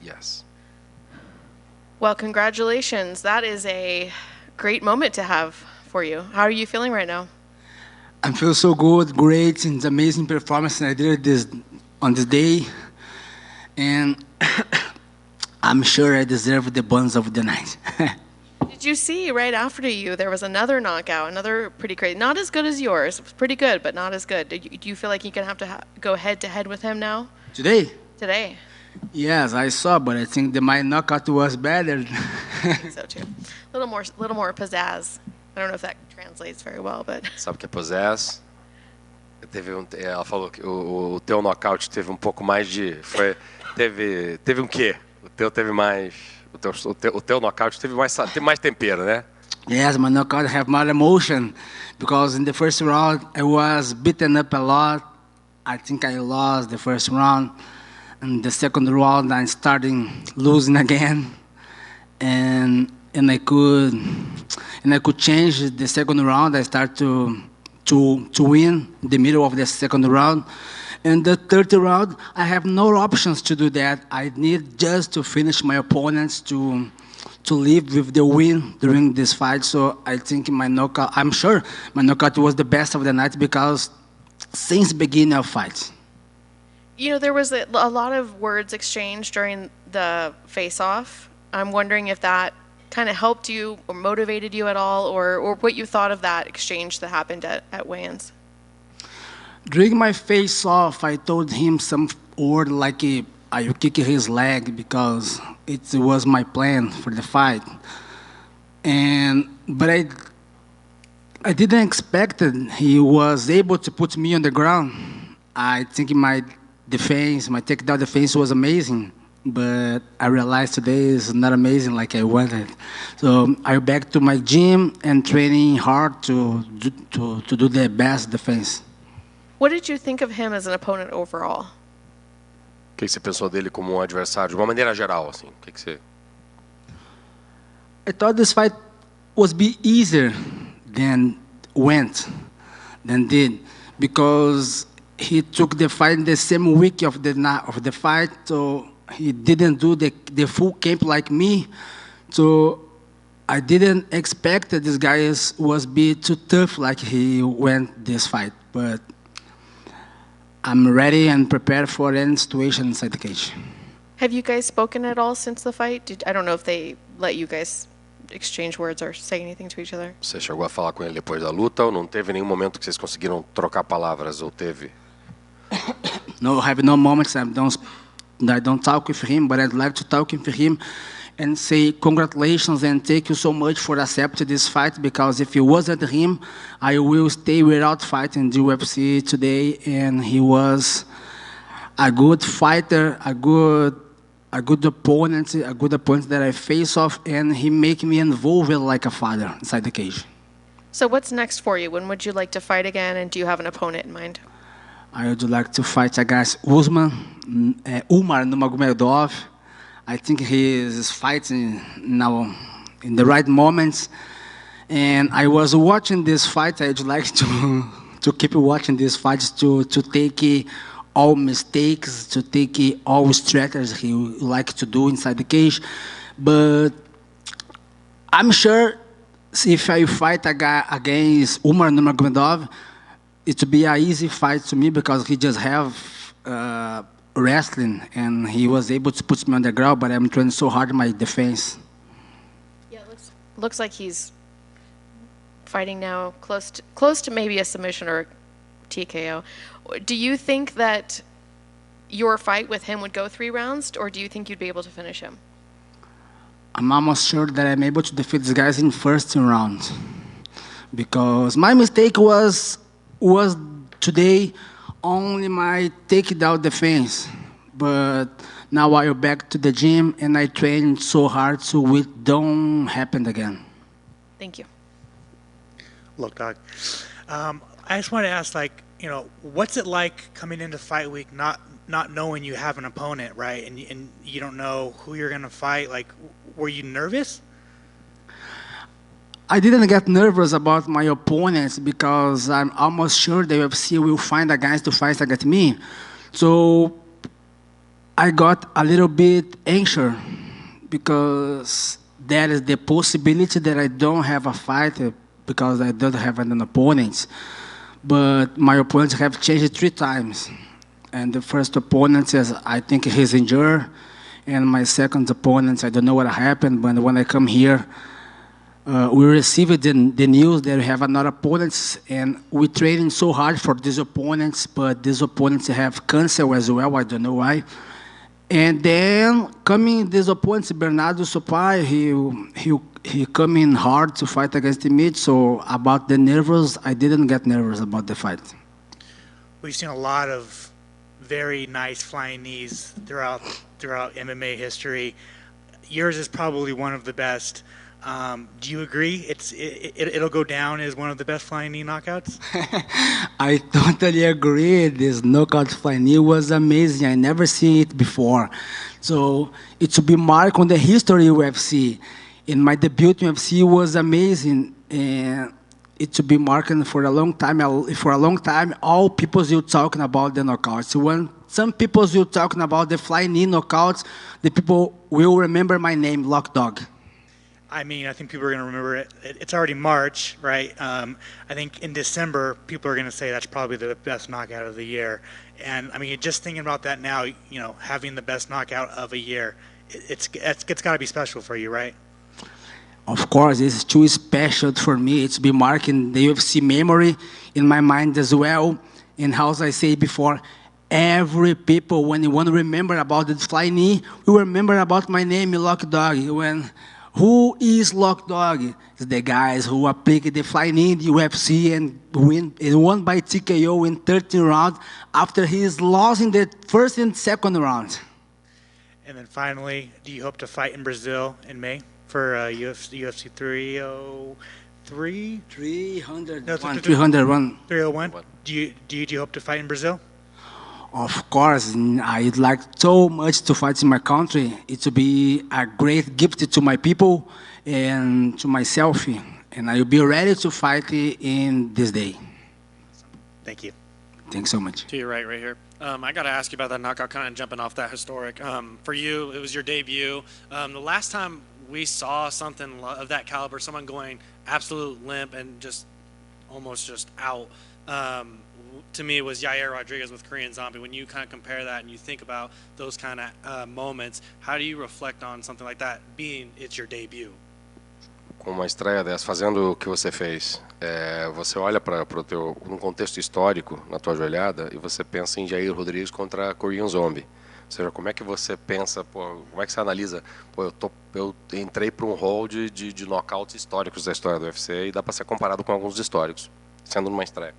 Yes. Well, congratulations. That is a great moment to have for you. How are you feeling right now? I feel so good, great, and it's amazing performance I did this on this day, and I'm sure I deserve the bonus of the night. Did you see right after you there was another knockout, another pretty crazy, not as good as yours. It was pretty good, but not as good. Do you feel like you're gonna have to go head to head with him now Today? today? Yes, I saw, but I think my knockout was better. I think so too. Little more pizzazz. I don't know if that translates very well, but Sabe o que é possess? Ela falou que o teu knockout teve um pouco mais de. Teve um quê? O teu teve mais. O teu knockout teve mais tempero, né? Yes, my knockout have more emotion because in the first round I was beaten up a lot. I think I lost the first round. In the second round I started losing again, and I could change the second round. I start to win the middle of the second round. In the third round, I have no options to do that. I need just to finish my opponents to leave with the win during this fight. So I think I'm sure my knockout was the best of the night because since beginning of fight. you know there was a lot of words exchanged during the face-off. I'm wondering if that kind of helped you or motivated you at all, or what you thought of that exchange that happened at weigh-ins. During my face-off, I told him some word like I will kick his leg because it was my plan for the fight. But I didn't expect that he was able to put me on the ground. I think my takedown defense was amazing, but I realized today is not amazing like I wanted. So I'm back to my gym and training hard to do the best defense. What did you think of him as an opponent overall? O que você pensou dele como um adversário, de uma maneira geral, assim? O que você... I thought this fight was be easier than did, because he took the fight in the same week of the fight, so he didn't do the full camp like me. So I didn't expect that this guy was be too tough like he went this fight, but I'm ready and prepared for any situation inside the cage. Have you guys spoken at all since the fight? I don't know if they let you guys exchange words or say anything to each other. Você chegou a falar com ele depois da luta ou não teve nenhum momento que vocês conseguiram trocar palavras ou teve? No, I have no moments. I don't talk with him, but I'd like to talk with him and say congratulations and thank you so much for accepting this fight, because if it wasn't him, I will stay without fighting the UFC today. And he was a good fighter, a good opponent that I face off, and he make me involved like a father inside the cage. So what's next for you? When would you like to fight again, and do you have an opponent in mind? I would like to fight against Umar Nurmagomedov. I think he is fighting now in the right moments. And I was watching this fight. I'd like to keep watching these fights to take all mistakes, to take all strategies he would like to do inside the cage. But I'm sure if I fight against Umar Nurmagomedov, it would be an easy fight to me because he just have wrestling and he was able to put me on the ground, but I'm trying so hard in my defense. Yeah, looks like he's fighting now close to maybe a submission or a TKO. Do you think that your fight with him would go 3 rounds, or do you think you'd be able to finish him? I'm almost sure that I'm able to defeat these guys in first round, because my mistake was today only my takedown defense. But now I'm back to the gym and I train so hard so it don't happen again. Thank you. Look, Doc, I just want to ask, what's it like coming into fight week not knowing you have an opponent, right? And you don't know who you're going to fight. Like, were you nervous? I didn't get nervous about my opponents because I'm almost sure the UFC will find a guys to fight against me. So I got a little bit anxious because there is the possibility that I don't have a fight because I don't have an opponent. But my opponents have changed 3 times. And the first opponent says, I think he's injured. And my second opponent, I don't know what happened, but when I come here, we received the news that we have another opponents, and we're training so hard for these opponents, but these opponents have cancer as well, I don't know why. And then coming these opponents, Bernardo Sopai, he come in hard to fight against me, so about the nervous, I didn't get nervous about the fight. We've seen a lot of very nice flying knees throughout MMA history. Yours is probably one of the best. Do you agree? It'll go down as one of the best flying knee knockouts? I totally agree. This knockout flying knee was amazing. I never seen it before. So it should be marked on the history of UFC. In my debut in UFC was amazing, and it should be marked for a long time. For a long time, all people still talking about the knockouts. When some people still talking about the flying knee knockouts, the people will remember my name, Lock Dog. I mean, I think people are going to remember it. It's already March, right? I think in December, people are going to say that's probably the best knockout of the year. And I mean, just thinking about that now, you know, having the best knockout of a year, it's got to be special for you, right? Of course, it's too special for me. It's been marking the UFC memory in my mind as well. And as I say before, every people, when you want to remember about the flying knee, we remember about my name, Lock Dog. Who is Lock Dog? It's the guys who applied the flying knee in the UFC and won by TKO in 13 rounds after he's lost in the first and second round. And then finally, do you hope to fight in Brazil in May for UFC 303? 301. No, 301. 301. Do you hope to fight in Brazil? Of course, I'd like so much to fight in my country. It will be a great gift to my people and to myself. And I will be ready to fight in this day. Thank you. Thanks so much. To your right here. I got to ask you about that knockout, kind of jumping off that historic. For you, it was your debut. The last time we saw something of that caliber, someone going absolute limp and just almost just out, to me, was Yair Rodriguez with Korean Zombie. When you kind of compare that and you think about those kind of moments, how do you reflect on something like that, being it's your debut? Com uma estreia dessa, fazendo o que você fez, você olha para num contexto histórico na tua joelhada e você pensa em Yair Rodrigues contra Korean Zombie. Ou seja, como é que você pensa, como é que você analisa, eu entrei para um hall de knockouts históricos da história do UFC e dá para ser comparado com alguns históricos, sendo numa estreia.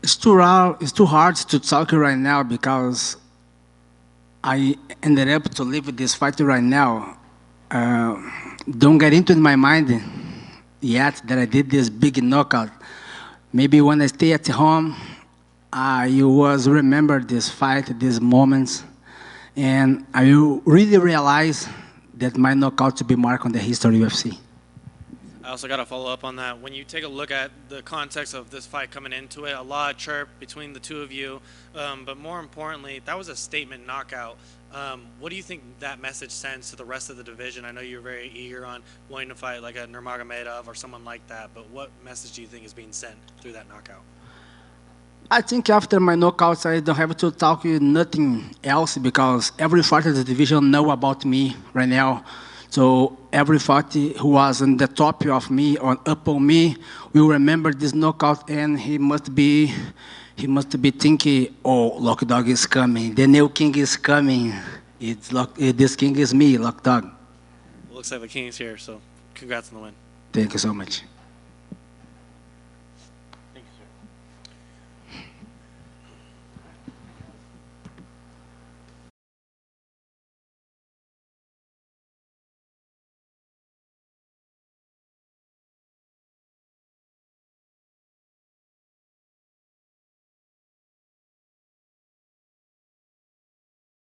It's too hard to talk right now because I ended up to live this fight right now. Don't get into my mind yet that I did this big knockout. Maybe when I stay at home, you was remember this fight, these moments, and I will really realize that my knockout to be marked on the history of UFC. I also got to follow up on that. When you take a look at the context of this fight coming into it, a lot of chirp between the two of you, but more importantly, that was a statement knockout. What do you think that message sends to the rest of the division? I know you're very eager on wanting to fight like a Nurmagomedov or someone like that, but what message do you think is being sent through that knockout? I think after my knockouts, I don't have to talk nothing else because every fighter in the division know about me right now. So every fighter who was on the top of me or up on me will remember this knockout, and he must be thinking, oh, Lock Dog is coming. The new king is coming. This king is me, Lock Dog. Looks like the king's here, so congrats on the win. Thank you so much.